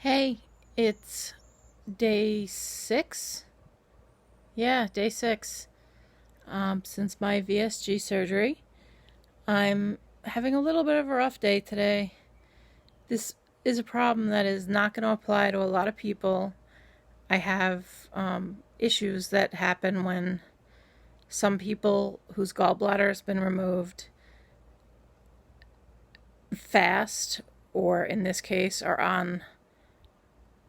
Hey, it's day 6. Yeah, day 6. Since my VSG surgery, I'm having a little bit of a rough day today. This is a problem that is not going to apply to a lot of people. I have issues that happen when some people whose gallbladder has been removed fast, or in this case, are on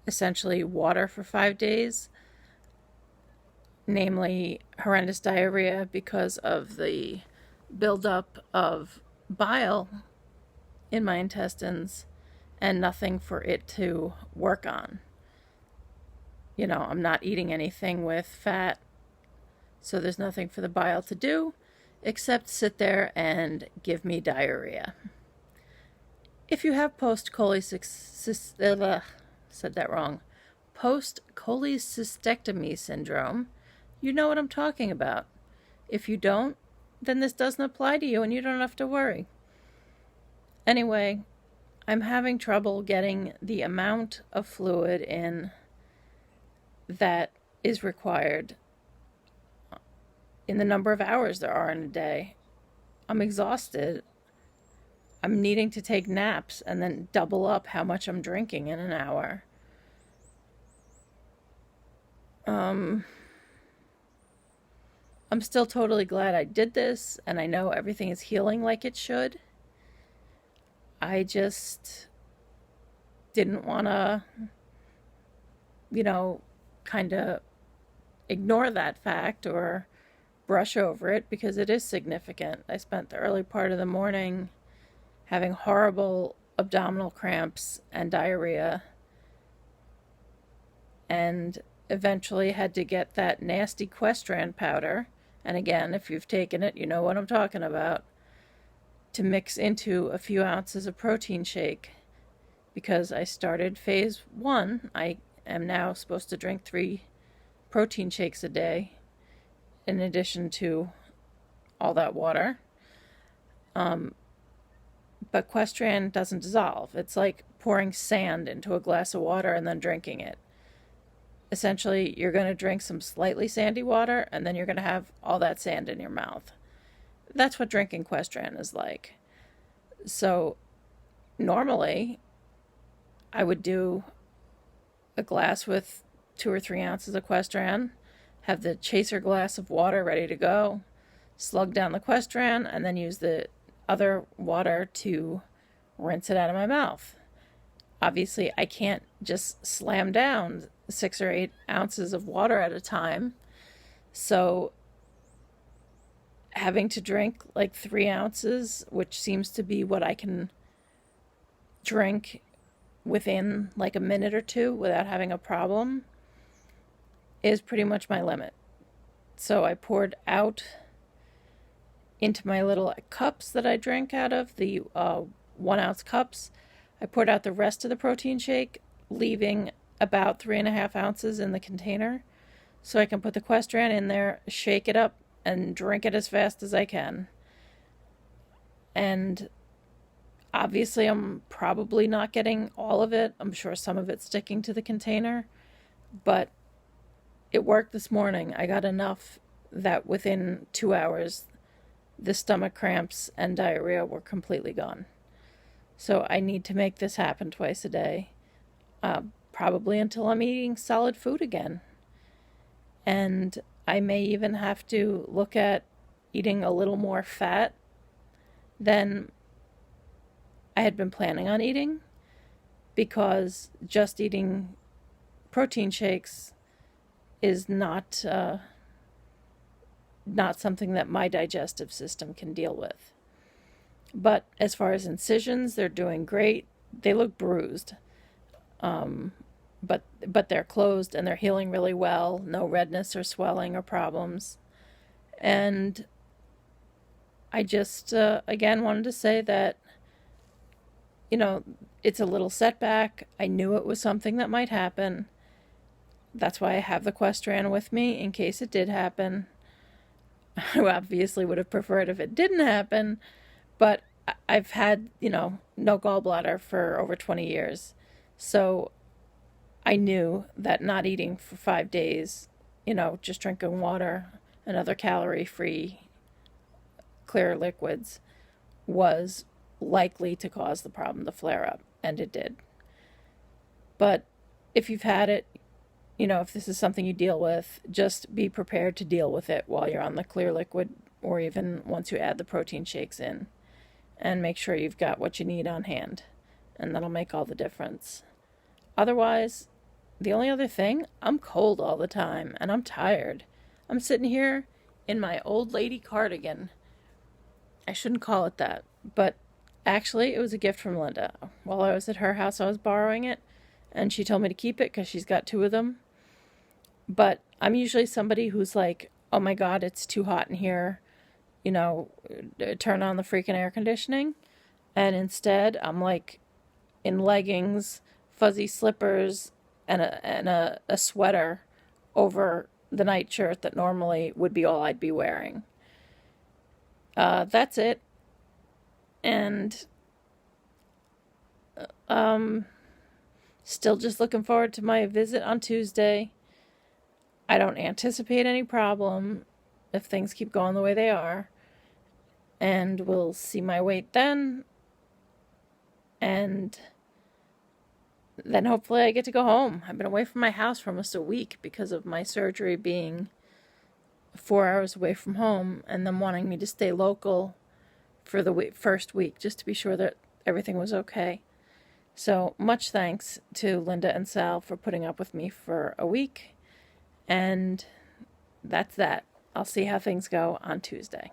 essentially water for 5 days, namely horrendous diarrhea because of the buildup of bile in my intestines and nothing for it to work on. I'm not eating anything with fat, so there's nothing for the bile to do except sit there and give me diarrhea. If you have said that wrong, post-cholecystectomy syndrome, you know what I'm talking about. If you don't, then this doesn't apply to you and you don't have to worry. Anyway, I'm having trouble getting the amount of fluid in that is required in the number of hours there are in a day. I'm exhausted. I'm needing to take naps and then double up how much I'm drinking in an hour. I'm still totally glad I did this, and I know everything is healing like it should. I just didn't want to, kind of ignore that fact or brush over it because it is significant. I spent the early part of the morning having horrible abdominal cramps and diarrhea, and eventually had to get that nasty Questran powder. And again, if you've taken it, you know what I'm talking about, to mix into a few ounces of protein shake. Because I started phase 1, I am now supposed to drink 3 protein shakes a day in addition to all that water. But Questran doesn't dissolve. It's like pouring sand into a glass of water and then drinking it. Essentially, you're going to drink some slightly sandy water and then you're going to have all that sand in your mouth. That's what drinking Questran is like. So normally I would do a glass with 2 or 3 ounces of Questran, have the chaser glass of water ready to go, slug down the Questran, and then use the other water to rinse it out of my mouth. Obviously, I can't just slam down 6 or 8 ounces of water at a time. So having to drink like 3 ounces, which seems to be what I can drink within like a minute or two without having a problem, is pretty much my limit. So I poured out into my little cups that I drink out of, the 1 ounce cups. I poured out the rest of the protein shake, leaving about 3.5 ounces in the container so I can put the Questran in there, shake it up, and drink it as fast as I can. And obviously I'm probably not getting all of it. I'm sure some of it's sticking to the container, but it worked this morning. I got enough that within 2 hours the stomach cramps and diarrhea were completely gone. So I need to make this happen twice a day, probably until I'm eating solid food again. And I may even have to look at eating a little more fat than I had been planning on eating, because just eating protein shakes is not something that my digestive system can deal with. But as far as incisions, they're doing great. They look bruised, but they're closed and they're healing really well. No redness or swelling or problems. And I just again wanted to say that it's a little setback. I knew it was something that might happen. That's why I have the Questran with me in case it did happen. I obviously would have preferred if it didn't happen, but I've had, no gallbladder for over 20 years. So I knew that not eating for 5 days, just drinking water and other calorie free clear liquids was likely to cause the problem to flare up, and it did. But if you've had it, if this is something you deal with, just be prepared to deal with it while you're on the clear liquid, or even once you add the protein shakes in, and make sure you've got what you need on hand, and that'll make all the difference. Otherwise, the only other thing, I'm cold all the time and I'm tired. I'm sitting here in my old lady cardigan. I shouldn't call it that, but actually, it was a gift from Linda. While I was at her house, I was borrowing it, and she told me to keep it because she's got two of them. But I'm usually somebody who's like, oh my God, it's too hot in here, turn on the freaking air conditioning. And instead, I'm like in leggings, fuzzy slippers, and a sweater over the nightshirt that normally would be all I'd be wearing. That's it. And still just looking forward to my visit on Tuesday. I don't anticipate any problem if things keep going the way they are. And we'll see my weight then. And then hopefully I get to go home. I've been away from my house for almost a week because of my surgery being 4 hours away from home, and them wanting me to stay local for the first week just to be sure that everything was okay. So much thanks to Linda and Sal for putting up with me for a week. And that's that. I'll see how things go on Tuesday.